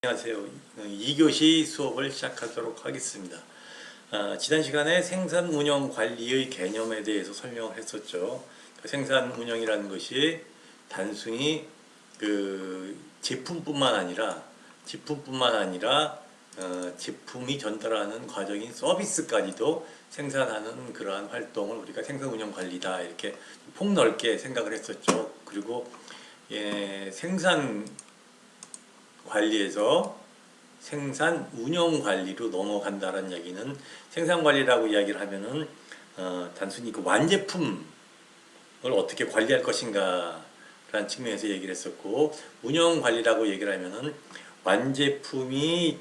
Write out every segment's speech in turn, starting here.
안녕하세요. 2교시 수업을 시작하도록 하겠습니다. 지난 시간에 생산 운영 관리의 개념에 대해서 설명을 했었죠. 생산 운영이라는 것이 단순히 제품뿐만 아니라 제품이 전달하는 과정인 서비스까지도 생산하는 그러한 활동을 우리가 생산 운영 관리다 이렇게 폭넓게 생각을 했었죠. 그리고 생산 관리에서 생산 운영 관리로 넘어간다는 얘기는, 생산 관리라고 이야기를 하면은 단순히 그 완제품을 어떻게 관리할 것인가 라는 측면에서 얘기를 했었고, 운영 관리라고 얘기를 하면은 완제품이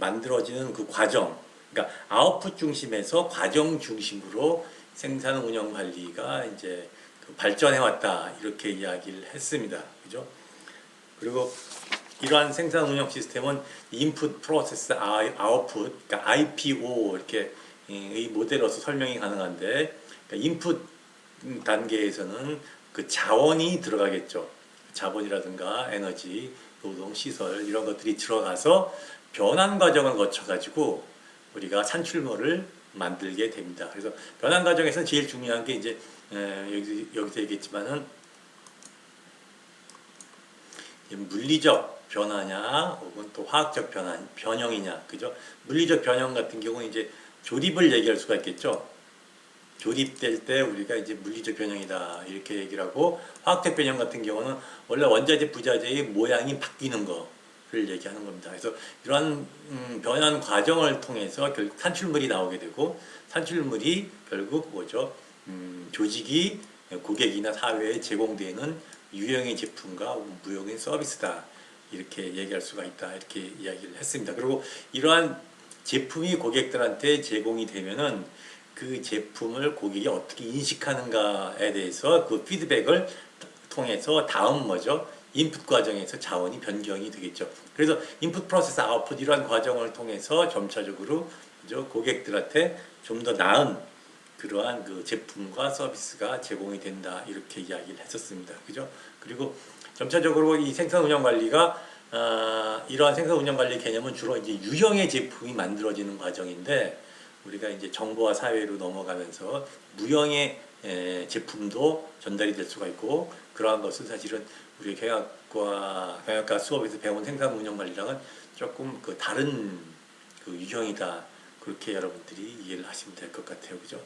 만들어지는 그 과정, 그러니까 아웃풋 중심에서 과정 중심으로 생산 운영 관리가 이제 발전해 왔다 이렇게 이야기를 했습니다. 그죠? 그리고 이러한 생산 운영 시스템은 인풋 프로세스 아웃풋, 그러니까 IPO 이렇게 이 모델로서 설명이 가능한데, 그러니까 인풋 단계에서는 그 자원이 들어가겠죠. 자본이라든가 에너지, 노동, 시설 이런 것들이 들어가서 변환 과정을 거쳐 가지고 우리가 산출물을 만들게 됩니다. 그래서 변환 과정에서 제일 중요한 게 이제 여기서 얘기했지만은 물리적 변화냐 혹은 또 화학적 변형이냐, 그죠? 물리적 변형 같은 경우는 이제 조립을 얘기할 수가 있겠죠. 조립될 때 우리가 이제 물리적 변형이다 이렇게 얘기를 하고, 화학적 변형 같은 경우는 원래 원자재 부자재의 모양이 바뀌는 거를 얘기하는 겁니다. 그래서 이러한 변환 과정을 통해서 결국 산출물이 나오게 되고, 산출물이 결국 뭐죠? 조직이 고객이나 사회에 제공되는 유형의 제품과 무형의 서비스다 이렇게 얘기할 수가 있다 이렇게 이야기를 했습니다. 그리고 이러한 제품이 고객들한테 제공이 되면은 그 제품을 고객이 어떻게 인식하는가에 대해서 그 피드백을 통해서 다음 뭐죠? 인풋 과정에서 자원이 변경이 되겠죠. 그래서 인풋 프로세스 아웃풋 이러한 과정을 통해서 점차적으로 그죠? 고객들한테 좀 더 나은 그러한 그 제품과 서비스가 제공이 된다 이렇게 이야기를 했었습니다. 그죠? 그리고 점차적으로 이 생산 운영 관리가 이러한 생산 운영 관리 개념은 주로 이제 유형의 제품이 만들어지는 과정인데, 우리가 이제 정보화 사회로 넘어가면서 무형의 제품도 전달이 될 수가 있고, 그러한 것은 사실은 우리 경영학과 수업에서 배운 생산 운영 관리랑은 조금 그 다른 그 유형이다 그렇게 여러분들이 이해를 하시면 될 것 같아요. 그죠?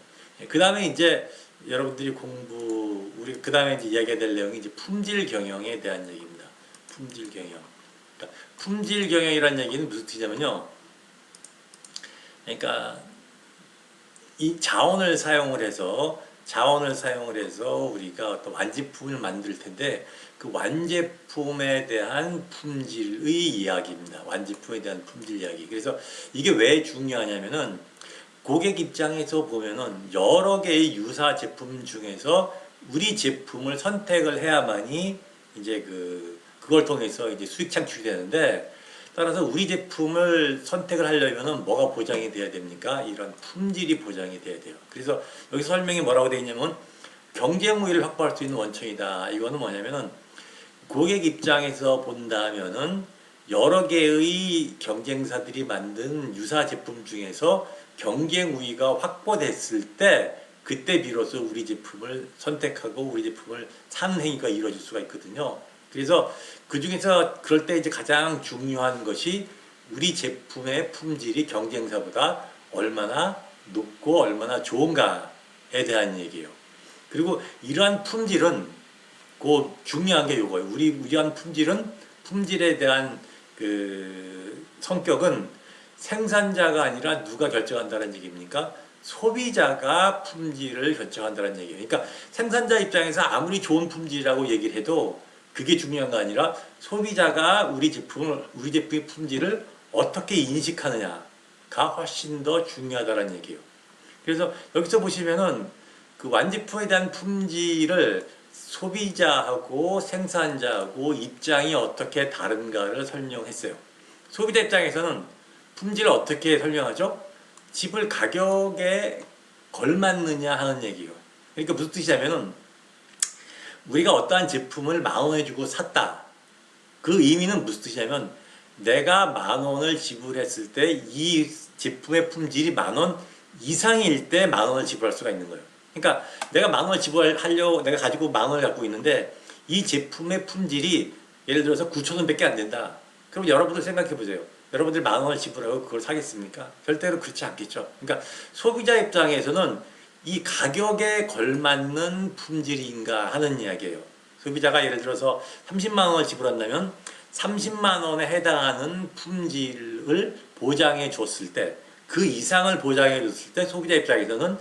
그 다음에 이제 여러분들이 우리 그 다음에 이제 이야기해야 될 내용이 이제 품질 경영에 대한 얘기입니다. 품질 경영. 그러니까 품질 경영이라는 얘기는 무슨 뜻이냐면요. 그러니까 이 자원을 사용을 해서 우리가 어떤 완제품을 만들 텐데, 그 완제품에 대한 품질의 이야기입니다. 완제품에 대한 품질 이야기. 그래서 이게 왜 중요하냐면은, 고객 입장에서 보면은 여러 개의 유사 제품 중에서 우리 제품을 선택을 해야만이 이제 그걸 통해서 이제 수익 창출이 되는데, 따라서 우리 제품을 선택을 하려면은 뭐가 보장이 돼야 됩니까? 이런 품질이 보장이 돼야 돼요. 그래서 여기 설명이 뭐라고 되어 있냐면, 경쟁 우위를 확보할 수 있는 원천이다. 이거는 뭐냐면은, 고객 입장에서 본다면은 여러 개의 경쟁사들이 만든 유사 제품 중에서 경쟁 우위가 확보됐을 때, 그때 비로소 우리 제품을 선택하고 우리 제품을 사는 행위가 이루어질 수가 있거든요. 그래서 그 중에서 그럴 때 이제 가장 중요한 것이 우리 제품의 품질이 경쟁사보다 얼마나 높고 얼마나 좋은가에 대한 얘기예요. 그리고 이러한 품질은 중요한 게 요거예요. 우리한 품질에 대한 그 성격은 생산자가 아니라 누가 결정한다는 얘기입니까? 소비자가 품질을 결정한다는 얘기예요. 그러니까 생산자 입장에서 아무리 좋은 품질이라고 얘기를 해도 그게 중요한 거 아니라, 소비자가 우리 제품의 품질을 어떻게 인식하느냐가 훨씬 더 중요하다는 얘기예요. 그래서 여기서 보시면은 그 완제품에 대한 품질을 소비자하고 생산자하고 입장이 어떻게 다른가를 설명했어요. 소비자 입장에서는 품질을 어떻게 설명하죠? 집을 가격에 걸맞느냐 하는 얘기예요. 그러니까 무슨 뜻이냐면은, 우리가 어떠한 제품을 10,000원에 주고 샀다. 그 의미는 무슨 뜻이냐면, 내가 10,000원을 지불했을 때 이 제품의 품질이 10,000원 이상일 때 10,000원을 지불할 수가 있는 거예요. 그러니까 내가 10,000원을 지불하려고 내가 가지고 10,000원을 갖고 있는데 이 제품의 품질이 예를 들어서 9,000원밖에 안 된다. 그럼 여러분들 생각해 보세요. 여러분들 10,000원을 지불하고 그걸 사겠습니까? 절대로 그렇지 않겠죠. 그러니까 소비자 입장에서는 이 가격에 걸맞는 품질인가 하는 이야기예요. 소비자가 예를 들어서 30만 원을 지불한다면 30만 원에 해당하는 품질을 보장해 줬을 때, 그 이상을 보장해 줬을 때 소비자 입장에서는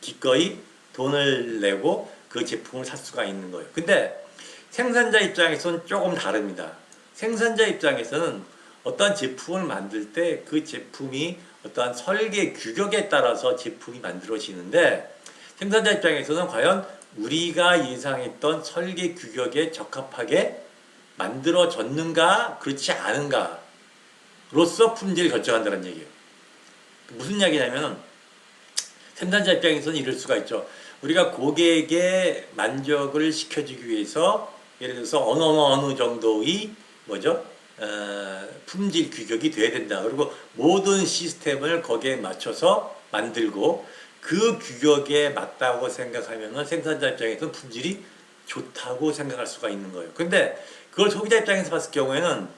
기꺼이 돈을 내고 그 제품을 살 수가 있는 거예요. 근데 생산자 입장에서는 조금 다릅니다. 생산자 입장에서는 어떠한 제품을 만들 때 그 제품이 어떠한 설계 규격에 따라서 제품이 만들어지는데, 생산자 입장에서는 과연 우리가 예상했던 설계 규격에 적합하게 만들어졌는가 그렇지 않은가 로서 품질을 결정한다는 얘기예요. 무슨 이야기냐면 생산자 입장에서는 이럴 수가 있죠. 우리가 고객의 만족을 시켜주기 위해서 예를 들어서 어느 정도의 품질 규격이 돼야 된다. 그리고 모든 시스템을 거기에 맞춰서 만들고 그 규격에 맞다고 생각하면 생산자 입장에서는 품질이 좋다고 생각할 수가 있는 거예요. 근데 그걸 소비자 입장에서 봤을 경우에는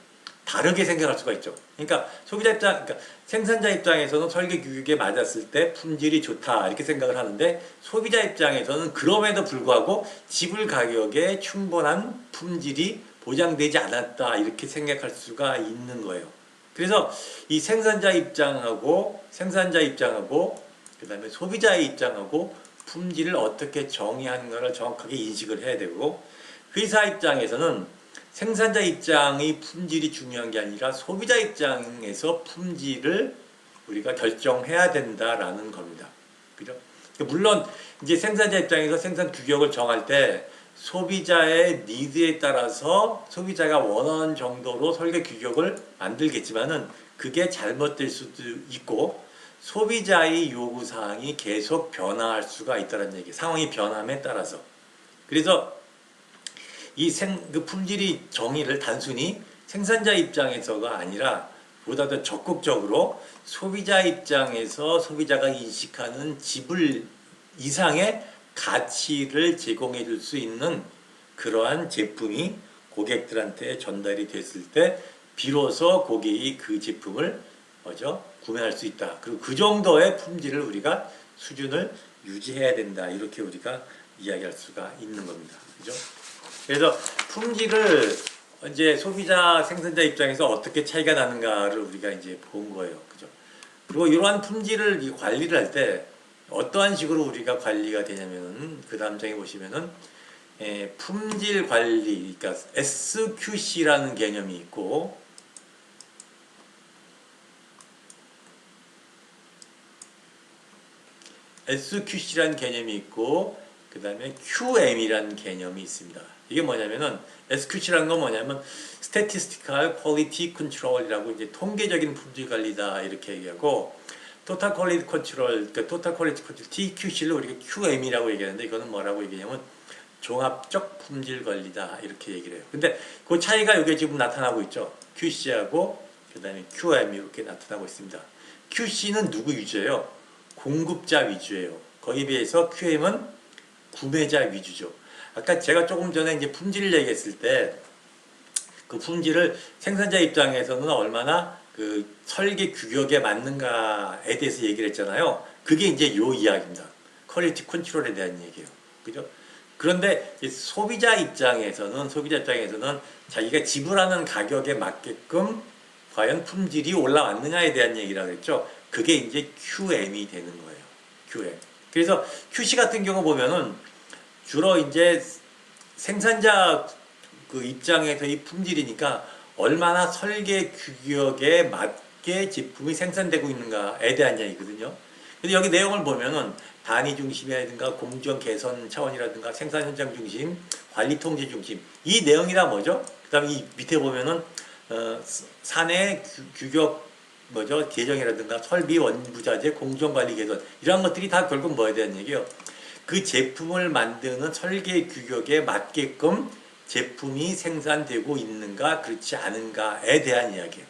다르게 생각할 수가 있죠. 그러니까 그러니까 생산자 입장에서는 설계 규격에 맞았을 때 품질이 좋다 이렇게 생각을 하는데, 소비자 입장에서는 그럼에도 불구하고 지불 가격에 충분한 품질이 보장되지 않았다 이렇게 생각할 수가 있는 거예요. 그래서 이 생산자 입장하고 그다음에 소비자의 입장하고 품질을 어떻게 정의하는가를 정확하게 인식을 해야 되고, 회사 입장에서는 생산자 입장의 품질이 중요한 게 아니라 소비자 입장에서 품질을 우리가 결정해야 된다라는 겁니다. 그죠? 물론 이제 생산자 입장에서 생산 규격을 정할 때 소비자의 니드에 따라서 소비자가 원하는 정도로 설계 규격을 만들겠지만은 그게 잘못될 수도 있고 소비자의 요구사항이 계속 변화할 수가 있다는 얘기. 상황이 변함에 따라서. 그래서 그 품질이 정의를 단순히 생산자 입장에서가 아니라 보다 더 적극적으로 소비자 입장에서 소비자가 인식하는 지불 이상의 가치를 제공해 줄 수 있는 그러한 제품이 고객들한테 전달이 됐을 때 비로소 고객이 그 제품을 구매할 수 있다. 그리고 그 정도의 품질을 우리가 수준을 유지해야 된다. 이렇게 우리가 이야기할 수가 있는 겁니다. 그죠? 그래서 품질을 이제 소비자 생산자 입장에서 어떻게 차이가 나는가를 우리가 이제 본 거예요. 그죠? 그리고 이러한 품질을 관리를 할 때 어떠한 식으로 우리가 관리가 되냐면은 그 다음 장에 보시면은 품질 관리, 그러니까 SQC라는 개념이 있고 그 다음에 QM이라는 개념이 있습니다. 이게 뭐냐면은 SQC라는 건 뭐냐면 Statistical Quality Control이라고 이제 통계적인 품질 관리다 이렇게 얘기하고, Total Quality Control, 그러니까 Total Quality Control TQC를 우리가 QM이라고 얘기하는데 이거는 뭐라고 얘기하냐면 종합적 품질 관리다 이렇게 얘기를 해요. 근데 그 차이가 여기 지금 나타나고 있죠. QC하고 그 다음에 QM 이렇게 나타나고 있습니다. QC는 누구 위주예요? 공급자 위주예요. 거기에 비해서 QM은 구매자 위주죠. 아까 제가 조금 전에 이제 품질을 얘기했을 때 그 품질을 생산자 입장에서는 얼마나 그 설계 규격에 맞는가에 대해서 얘기를 했잖아요. 그게 이제 요 이야기입니다. 퀄리티 컨트롤에 대한 얘기예요. 그죠? 그런데 소비자 입장에서는 자기가 지불하는 가격에 맞게끔 과연 품질이 올라왔느냐에 대한 얘기라고 했죠. 그게 이제 QM이 되는 거예요. QM. 그래서 QC 같은 경우 보면은 주로 이제 생산자 그 입장에서의 품질이니까 얼마나 설계 규격에 맞게 제품이 생산되고 있는가에 대한 얘기거든요. 근데 여기 내용을 보면은 단위 중심이라든가 공정 개선 차원이라든가 생산 현장 중심, 관리 통제 중심, 이 내용이라 뭐죠? 그다음에 이 밑에 보면은 사내 규격 계정이라든가 설비 원부자재 공정 관리 개선, 이런 것들이 다 결국 뭐에 대한 얘기예요? 그 제품을 만드는 설계 규격에 맞게끔 제품이 생산되고 있는가 그렇지 않은가에 대한 이야기예요.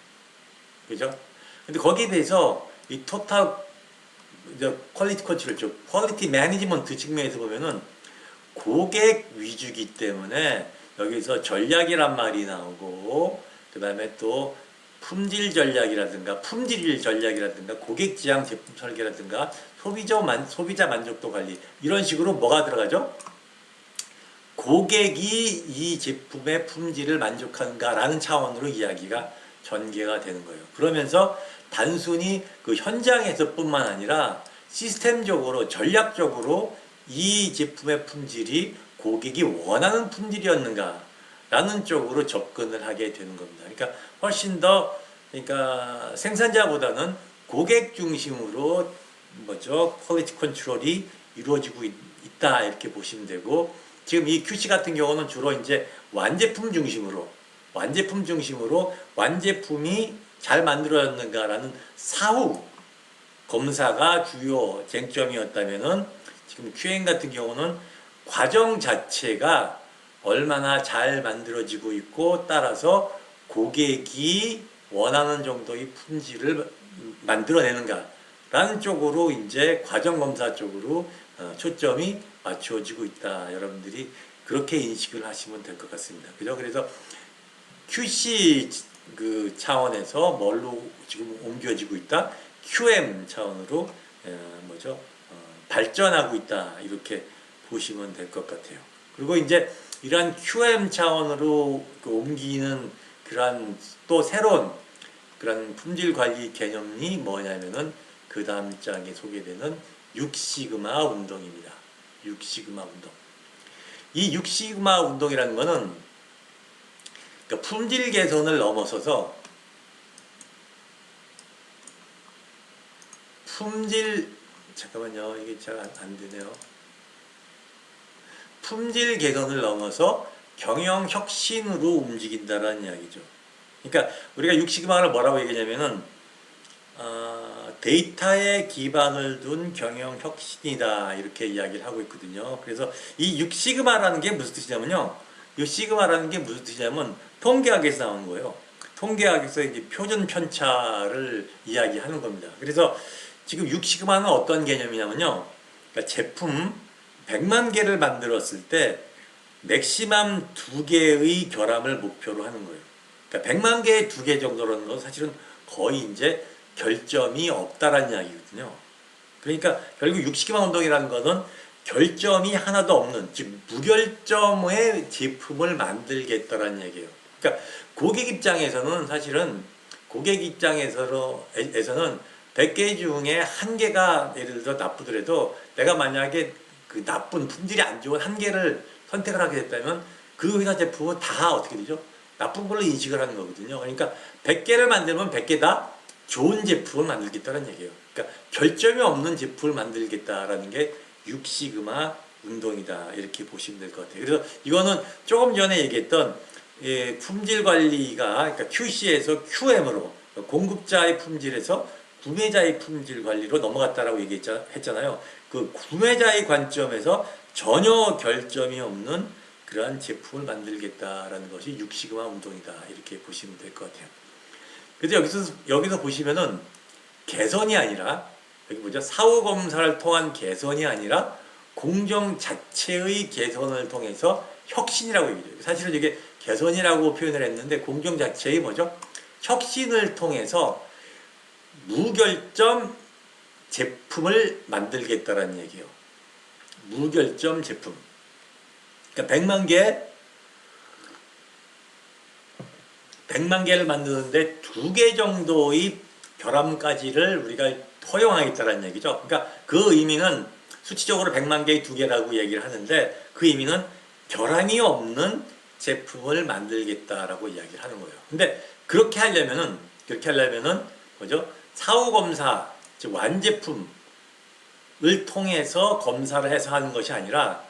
그죠? 근데 거기에 대해서 이 토탈 퀄리티 컨트롤 쪽 퀄리티 매니지먼트 측면에서 보면은 고객 위주기 때문에 여기서 전략이란 말이 나오고 그 다음에 또 품질 전략이라든가 품질 전략이라든가 고객 지향 제품 설계라든가 소비자 만족도 관리 이런 식으로 뭐가 들어가죠? 고객이 이 제품의 품질을 만족하는가라는 차원으로 이야기가 전개가 되는 거예요. 그러면서 단순히 그 현장에서뿐만 아니라 시스템적으로 전략적으로 이 제품의 품질이 고객이 원하는 품질이었는가라는 쪽으로 접근을 하게 되는 겁니다. 그러니까 훨씬 더 그러니까 생산자보다는 고객 중심으로 퀄리티 컨트롤이 이루어지고 있다 이렇게 보시면 되고 지금 이 QC 같은 경우는 주로 이제 완제품 중심으로 완제품이 잘 만들어졌는가라는 사후 검사가 주요 쟁점이었다면은 지금 QM 같은 경우는 과정 자체가 얼마나 잘 만들어지고 있고 따라서 고객이 원하는 정도의 품질을 만들어내는가라는 쪽으로 이제 과정 검사 쪽으로 초점이 맞춰지고 있다. 여러분들이 그렇게 인식을 하시면 될 것 같습니다. 그죠? 그래서 QC 그 차원에서 뭘로 지금 옮겨지고 있다? QM 차원으로 발전하고 있다. 이렇게 보시면 될 것 같아요. 그리고 이제 이러한 QM 차원으로 옮기는 그러한 또 새로운 그런 품질 관리 개념이 뭐냐면은 그 다음 장에 소개되는 6시그마 운동입니다. 6시그마 운동. 이 6시그마 운동이라는 거는 그러니까 품질 개선을 넘어서서 잠깐만요. 이게 잘 안 되네요. 품질 개선을 넘어서 경영 혁신으로 움직인다라는 이야기죠. 그러니까 우리가 6시그마를 뭐라고 얘기하냐면은 데이터에 기반을 둔 경영 혁신이다 이렇게 이야기를 하고 있거든요. 그래서 이 6시그마라는 게 무슨 뜻이냐면요. 6시그마라는 게 무슨 뜻이냐면 통계학에서 나오는 거예요. 통계학에서 이제 표준 편차를 이야기하는 겁니다. 그래서 지금 6시그마는 어떤 개념이냐면요. 그러니까 제품 100만 개를 만들었을 때 맥시멈 2개의 결함을 목표로 하는 거예요. 그러니까 100만 개에 2개 정도라는 건 사실은 거의 이제 결점이 없다라는 이야기거든요. 그러니까 결국 6시기만 운동이라는 것은 결점이 하나도 없는 즉 무결점의 제품을 만들겠다라는 얘기예요. 그러니까 고객 입장에서는 사실은 고객 입장에서는 100개 중에 한 개가 예를 들어 나쁘더라도 내가 만약에 그 나쁜 품질이 안 좋은 한 개를 선택을 하게 됐다면 그 회사 제품은 다 어떻게 되죠? 나쁜 걸로 인식을 하는 거거든요. 그러니까 100개를 만들면 100개 다 좋은 제품을 만들겠다는 얘기예요. 그러니까 결점이 없는 제품을 만들겠다라는 게 6시그마 운동이다. 이렇게 보시면 될 것 같아요. 그래서 이거는 조금 전에 얘기했던 품질 관리가 그러니까 QC에서 QM으로 공급자의 품질에서 구매자의 품질 관리로 넘어갔다라고 얘기했잖아요. 그 구매자의 관점에서 전혀 결점이 없는 그러한 제품을 만들겠다라는 것이 6시그마 운동이다. 이렇게 보시면 될 것 같아요. 그래서 여기서 보시면은 개선이 아니라 여기 보죠. 사후 검사를 통한 개선이 아니라 공정 자체의 개선을 통해서 혁신이라고 얘기해요. 사실은 이게 개선이라고 표현을 했는데 공정 자체의 뭐죠? 혁신을 통해서 무결점 제품을 만들겠다라는 얘기예요. 무결점 제품. 그러니까 100만 개를 만드는데 2개 정도의 결함까지를 우리가 허용하겠다는 얘기죠. 그러니까 그 의미는 수치적으로 100만 개의 2개라고 얘기를 하는데 그 의미는 결함이 없는 제품을 만들겠다라고 이야기를 하는 거예요. 근데 그렇게 하려면은 뭐죠? 사후 검사, 즉 완제품을 통해서 검사를 해서 하는 것이 아니라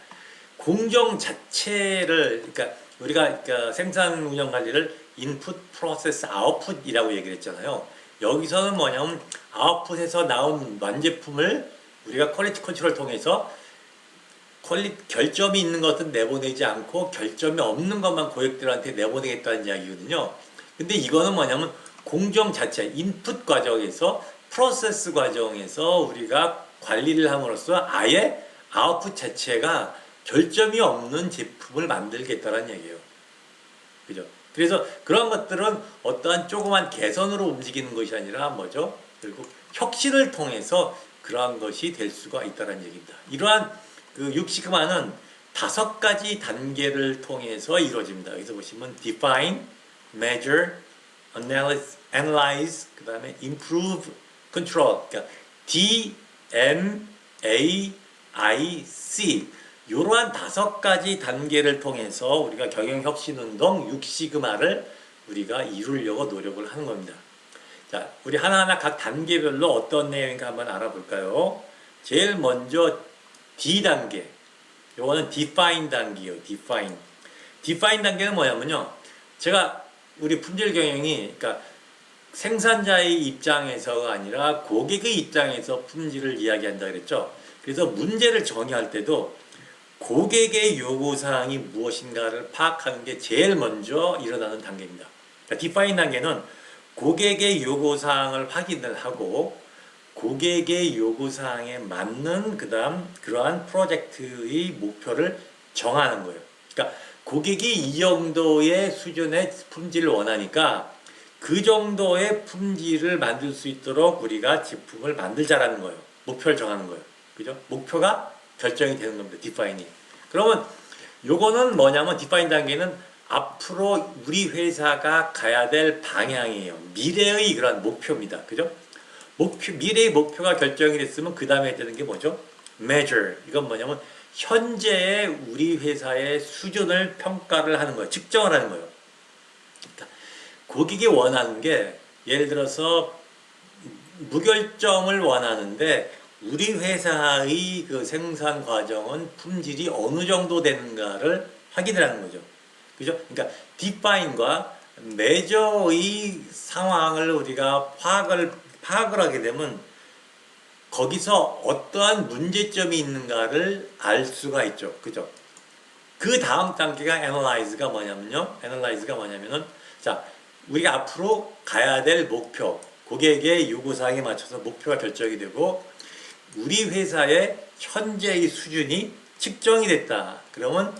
공정 자체를 그러니까 우리가 생산 운영 관리를 인풋, 프로세스, 아웃풋이라고 얘기를 했잖아요. 여기서는 뭐냐면 아웃풋에서 나온 완제품을 우리가 퀄리티 컨트롤을 통해서 결점이 있는 것은 내보내지 않고 결점이 없는 것만 고객들한테 내보내겠다는 이야기거든요. 근데 이거는 뭐냐면 공정 자체, 인풋 과정에서 프로세스 과정에서 우리가 관리를 함으로써 아예 아웃풋 자체가 결점이 없는 제품을 만들겠다는 얘기예요. 그죠? 그래서 그런 것들은 어떠한 조그만 개선으로 움직이는 것이 아니라 뭐죠? 결국 혁신을 통해서 그러한 것이 될 수가 있다는 얘기입니다. 이러한 그 6시그마는 5가지 단계를 통해서 이루어집니다. 여기서 보시면 define, measure, analyze, 그 다음에 improve, control. 그러니까 D, M, A, I, C. 이러한 5가지 단계를 통해서 우리가 경영혁신운동 6시그마를 우리가 이루려고 노력을 하는 겁니다. 자, 우리 하나하나 각 단계별로 어떤 내용인가 한번 알아볼까요? 제일 먼저 D단계. 요거는 define 단계예요. define. define 단계는 뭐냐면요. 제가 우리 품질 경영이 그러니까 생산자의 입장에서가 아니라 고객의 입장에서 품질을 이야기한다 그랬죠. 그래서 문제를 정의할 때도 고객의 요구사항이 무엇인가를 파악하는 게 제일 먼저 일어나는 단계입니다. 그러니까 define 단계는 고객의 요구사항을 확인을 하고 고객의 요구사항에 맞는 그러한 프로젝트의 목표를 정하는 거예요. 그러니까 고객이 이 정도의 수준의 품질을 원하니까 그 정도의 품질을 만들 수 있도록 우리가 제품을 만들자라는 거예요. 목표를 정하는 거예요. 그죠? 목표가 결정이 되는 겁니다. 디파인이. 그러면 요거는 뭐냐면 디파인 단계는 앞으로 우리 회사가 가야 될 방향이에요. 미래의 그런 목표입니다. 그죠? 미래의 목표가 결정이 됐으면 그 다음에 해야 되는 게 뭐죠? measure. 이건 뭐냐면 현재의 우리 회사의 수준을 평가를 하는 거예요. 측정을 하는 거예요. 그러니까 고객이 원하는 게 예를 들어서 무결점을 원하는데 우리 회사의 그 생산 과정은 품질이 어느 정도 되는가를 확인을 하는 거죠. 그죠? 그러니까 디파인과 메저의 상황을 우리가 파악을 하게 되면 거기서 어떠한 문제점이 있는가를 알 수가 있죠. 그죠? 그 다음 단계가 analyze가 뭐냐면은 자, 우리가 앞으로 가야 될 목표, 고객의 요구사항에 맞춰서 목표가 결정이 되고 우리 회사의 현재의 수준이 측정이 됐다. 그러면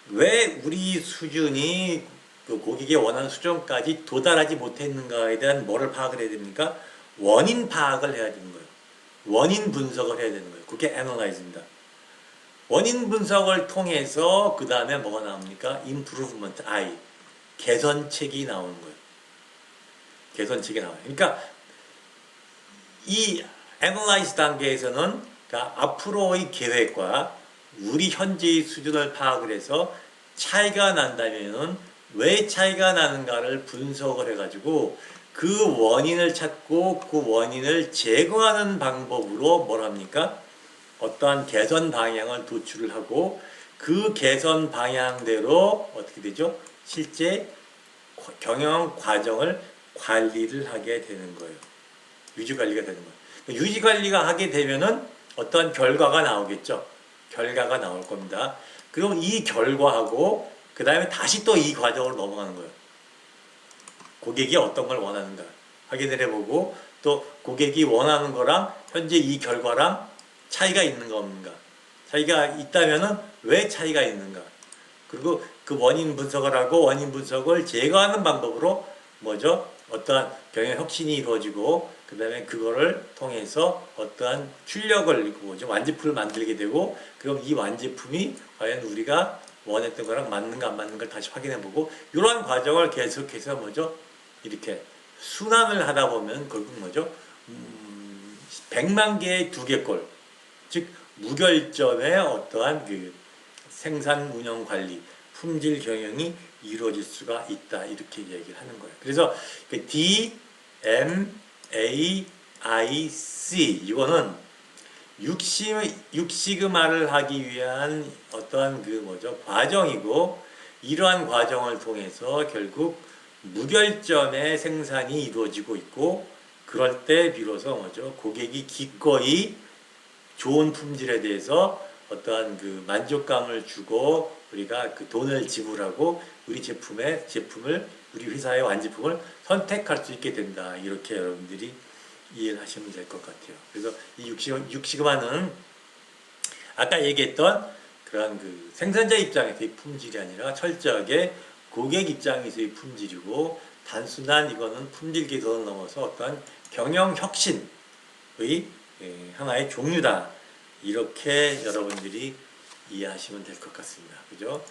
왜 우리 수준이 그 고객이 원하는 수준까지 도달하지 못했는가에 대한 뭐를 파악을 해야 됩니까? 원인 파악을 해야 되는 거예요. 원인 분석을 해야 되는 거예요. 그게 analyze입니다. 원인 분석을 통해서 그 다음에 뭐가 나옵니까? improvement, I. 개선책이 나오는 거예요. 개선책이 나와요. 그러니까 이 analyze 단계에서는 그러니까 앞으로의 계획과 우리 현재의 수준을 파악을 해서 차이가 난다면은 왜 차이가 나는가를 분석을 해가지고 그 원인을 찾고 그 원인을 제거하는 방법으로 뭘 합니까? 어떠한 개선 방향을 도출을 하고 그 개선 방향대로 어떻게 되죠? 실제 경영 과정을 관리를 하게 되는 거예요. 유지관리가 되는 거예요. 유지관리가 하게 되면은 어떤 결과가 나오겠죠. 결과가 나올 겁니다. 그럼 이 결과하고 그 다음에 다시 또 이 과정으로 넘어가는 거예요. 고객이 어떤 걸 원하는가 확인을 해보고 또 고객이 원하는 거랑 현재 이 결과랑 차이가 있는가 없는가 차이가 있다면은 왜 차이가 있는가 그리고 그 원인 분석을 하고 원인 분석을 제거하는 방법으로 뭐죠? 어떠한 경영 혁신이 이루어지고 그 다음에 그거를 통해서 어떠한 출력을 뭐죠? 완제품을 만들게 되고 그럼 이 완제품이 과연 우리가 원했던 거랑 맞는가 안 맞는 걸 다시 확인해보고 이러한 과정을 계속해서 뭐죠? 이렇게 순환을 하다 보면 결국 뭐죠? 100만 개의 두개골 즉 무결점의 어떠한 그 생산 운영 관리 품질 경영이 이루어질 수가 있다 이렇게 얘기를 하는 거예요. 그래서 그 D, M, A, I, C 이거는 6시그마를 하기 위한 어떠한 그 뭐죠 과정이고 이러한 과정을 통해서 결국 무결점의 생산이 이루어지고 있고 그럴 때 비로소 뭐죠 고객이 기꺼이 좋은 품질에 대해서 어떠한 그 만족감을 주고 우리가 그 돈을 지불하고 우리 제품을 우리 회사의 완제품을 선택할 수 있게 된다. 이렇게 여러분들이 이해를 하시면 될 것 같아요. 그래서 이 육시그마는 아까 얘기했던 그러한 그 생산자 입장에서의 품질이 아니라 철저하게 고객 입장에서의 품질이고 단순한 이거는 품질 개선을 넘어서 어떤 경영 혁신의 하나의 종류다. 이렇게 여러분들이 이해하시면 될 것 같습니다. 그죠?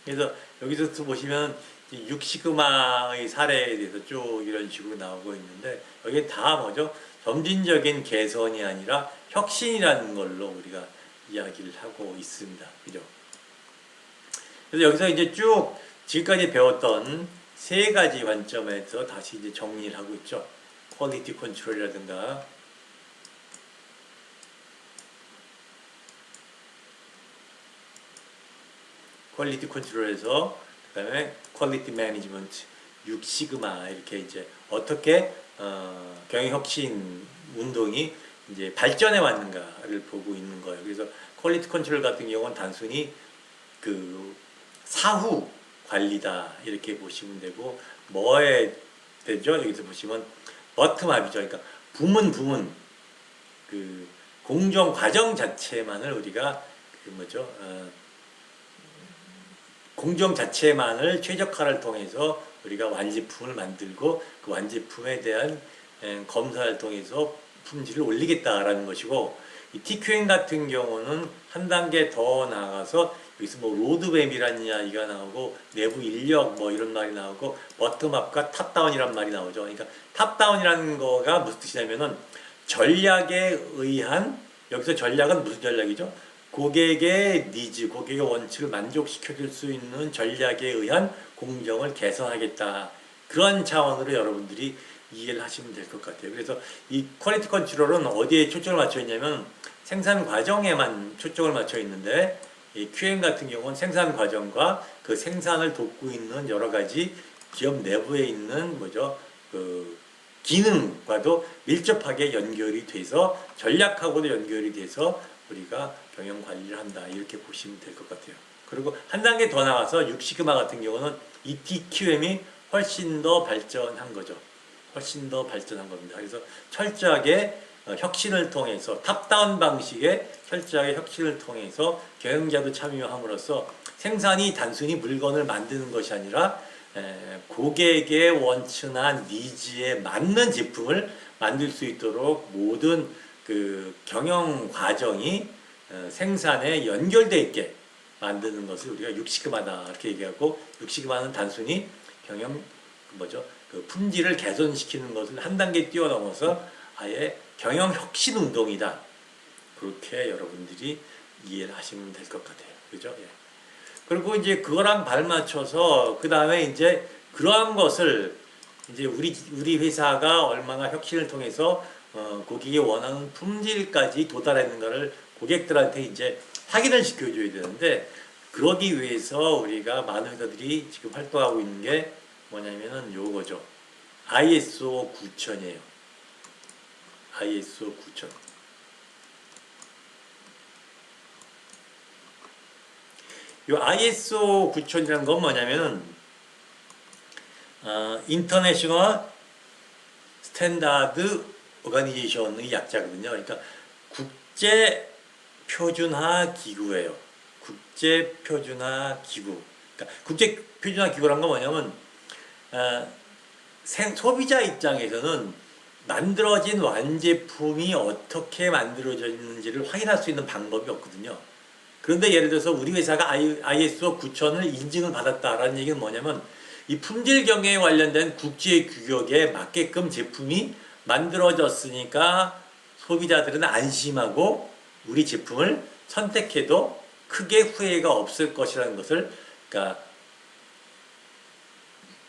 그래서 여기서 보시면 육시그마의 사례에 대해서 쭉 이런 식으로 나오고 있는데 여기 다 뭐죠? 점진적인 개선이 아니라 혁신이라는 걸로 우리가 이야기를 하고 있습니다. 그죠? 그래서 여기서 이제 쭉 지금까지 배웠던 세 가지 관점에서 다시 이제 정리를 하고 있죠. 퀄리티 컨트롤이라든가 퀄리티 컨트롤에서 그다음에 퀄리티 매니지먼트, 육시그마 이렇게 이제 어떻게 경영 혁신 운동이 이제 발전해 왔는가를 보고 있는 거예요. 그래서 퀄리티 컨트롤 같은 경우는 단순히 그 사후 관리다 이렇게 보시면 되고 뭐에 되죠? 여기서 보시면 버텀업이죠. 그러니까 부문 그 공정 과정 자체만을 우리가 그 뭐죠? 공정 자체만을 최적화를 통해서 우리가 완제품을 만들고 그 완제품에 대한 검사를 통해서 품질을 올리겠다라는 것이고 이 TQM 같은 경우는 한 단계 더 나아가서 여기서 뭐 로드맵이라는 이야기가 나오고 내부 인력 뭐 이런 말이 나오고 버텀업과 탑다운이란 말이 나오죠. 그러니까 탑다운이라는 거가 무슨 뜻이냐면은 전략에 의한 여기서 전략은 무슨 전략이죠? 고객의 니즈, 고객의 원칙을 만족시켜줄 수 있는 전략에 의한 공정을 개선하겠다. 그런 차원으로 여러분들이 이해를 하시면 될 것 같아요. 그래서 이 퀄리티 컨트롤은 어디에 초점을 맞춰 있냐면 생산 과정에만 초점을 맞춰 있는데 이 QM 같은 경우는 생산 과정과 그 생산을 돕고 있는 여러 가지 기업 내부에 있는 뭐죠? 그 기능과도 밀접하게 연결이 돼서 전략하고도 연결이 돼서 우리가 경영 관리를 한다. 이렇게 보시면 될 것 같아요. 그리고 한 단계 더 나가서 육시그마 같은 경우는 이 TQM이 훨씬 더 발전한 거죠. 훨씬 더 발전한 겁니다. 그래서 철저하게 혁신을 통해서 탑다운 방식의 철저하게 혁신을 통해서 경영자도 참여함으로써 생산이 단순히 물건을 만드는 것이 아니라 고객의 원천한 니즈에 맞는 제품을 만들 수 있도록 모든 그 경영 과정이 생산에 연결되어 있게 만드는 것을 우리가 육시그마다 이렇게 얘기하고 육시그마는 단순히 경영 뭐죠? 그 품질을 개선시키는 것을 한 단계 뛰어넘어서 아예 경영 혁신 운동이다. 그렇게 여러분들이 이해를 하시면 될 것 같아요. 그죠? 예. 그리고 이제 그거랑 발맞춰서 그 다음에 이제 그러한 것을 이제 우리 회사가 얼마나 혁신을 통해서 고객이 원하는 품질까지 도달했는가를 고객들한테 이제 확인을 시켜줘야 되는데 그러기 위해서 우리가 많은 회사들이 지금 활동하고 있는 게 뭐냐면은 요거죠. ISO 9000이에요. ISO 9000. 요 ISO 9000이라는 건 뭐냐면은 인터내셔널 스탠다드 오가니제이션의 약자거든요. 그러니까 국제 표준화 기구예요. 국제 표준화 기구. 그러니까 국제 표준화 기구란 건 뭐냐면 소비자 입장에서는 만들어진 완제품이 어떻게 만들어졌는지를 확인할 수 있는 방법이 없거든요. 그런데 예를 들어서 우리 회사가 ISO 9000을 인증을 받았다라는 얘기는 뭐냐면 이 품질 경영에 관련된 국제 규격에 맞게끔 제품이 만들어졌으니까 소비자들은 안심하고 우리 제품을 선택해도 크게 후회가 없을 것이라는 것을 그러니까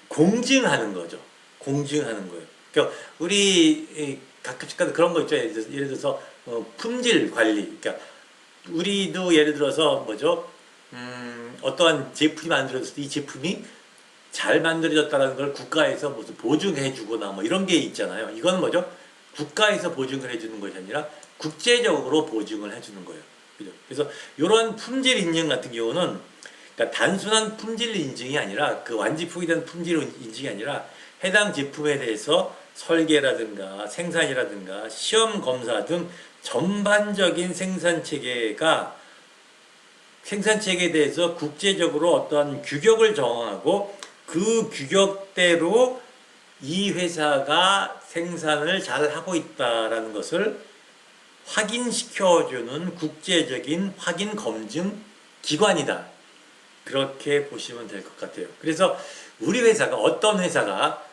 공증하는 거죠. 공증하는 거예요. 그러니까 우리 가끔씩 그런 거 있죠. 예를 들어서 품질 관리. 그러니까 우리도 예를 들어서 뭐죠? 어떠한 제품이 만들어졌을 때 이 제품이 잘 만들어졌다는 걸 국가에서 무슨 보증해주거나 뭐 이런 게 있잖아요. 이건 뭐죠? 국가에서 보증을 해주는 것이 아니라 국제적으로 보증을 해주는 거예요. 그죠? 그래서 이러한 품질 인증 같은 경우는 그러니까 단순한 품질 인증이 아니라 그 완제품에 대한 품질 인증이 아니라 해당 제품에 대해서 설계라든가 생산이라든가 시험 검사 등 전반적인 생산 체계에 대해서 국제적으로 어떤 규격을 정하고 그 규격대로 이 회사가 생산을 잘 하고 있다라는 것을 확인시켜주는 국제적인 확인 검증 기관이다. 그렇게 보시면 될 것 같아요. 그래서 우리 회사가 어떤 회사가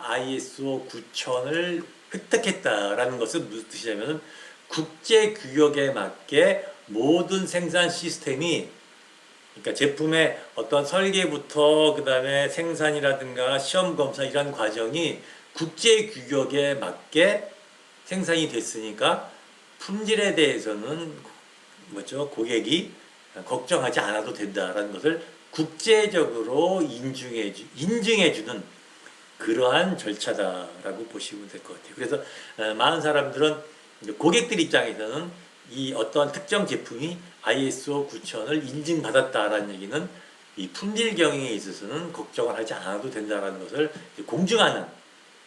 ISO 9000을 획득했다라는 것은 무슨 뜻이냐면 국제 규격에 맞게 모든 생산 시스템이 그러니까 제품의 어떤 설계부터 그다음에 생산이라든가 시험 검사 이런 과정이 국제 규격에 맞게 생산이 됐으니까 품질에 대해서는 뭐죠? 고객이 걱정하지 않아도 된다라는 것을 국제적으로 인증해주는 그러한 절차다라고 보시면 될 것 같아요. 그래서 많은 사람들은 고객들 입장에서는 이 어떤 특정 제품이 ISO 9000을 인증받았다라는 얘기는 이 품질 경영에 있어서는 걱정을 하지 않아도 된다라는 것을 공증하는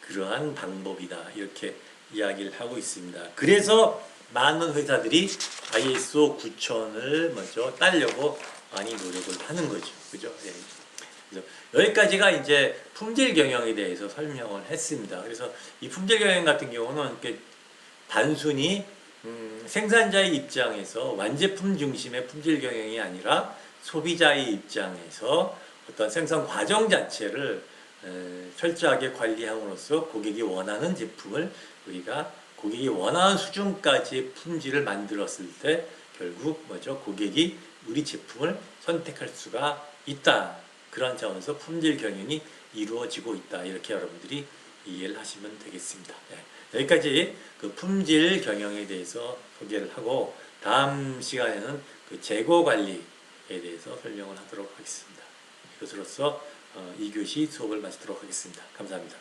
그러한 방법이다. 이렇게 이야기를 하고 있습니다. 그래서 많은 회사들이 ISO 9000을 먼저 따려고 많이 노력을 하는 거죠. 그죠? 네. 그래서 여기까지가 이제 품질 경영에 대해서 설명을 했습니다. 그래서 이 품질 경영 같은 경우는 이렇게 단순히 생산자의 입장에서 완제품 중심의 품질 경영이 아니라 소비자의 입장에서 어떤 생산 과정 자체를 철저하게 관리함으로써 고객이 원하는 제품을 우리가 고객이 원하는 수준까지의 품질을 만들었을 때 결국 뭐죠? 고객이 우리 제품을 선택할 수가 있다. 그런 차원에서 품질 경영이 이루어지고 있다. 이렇게 여러분들이 이해를 하시면 되겠습니다. 네. 여기까지 그 품질 경영에 대해서 소개를 하고 다음 시간에는 그 재고 관리에 대해서 설명을 하도록 하겠습니다. 이것으로써 2교시 수업을 마치도록 하겠습니다. 감사합니다.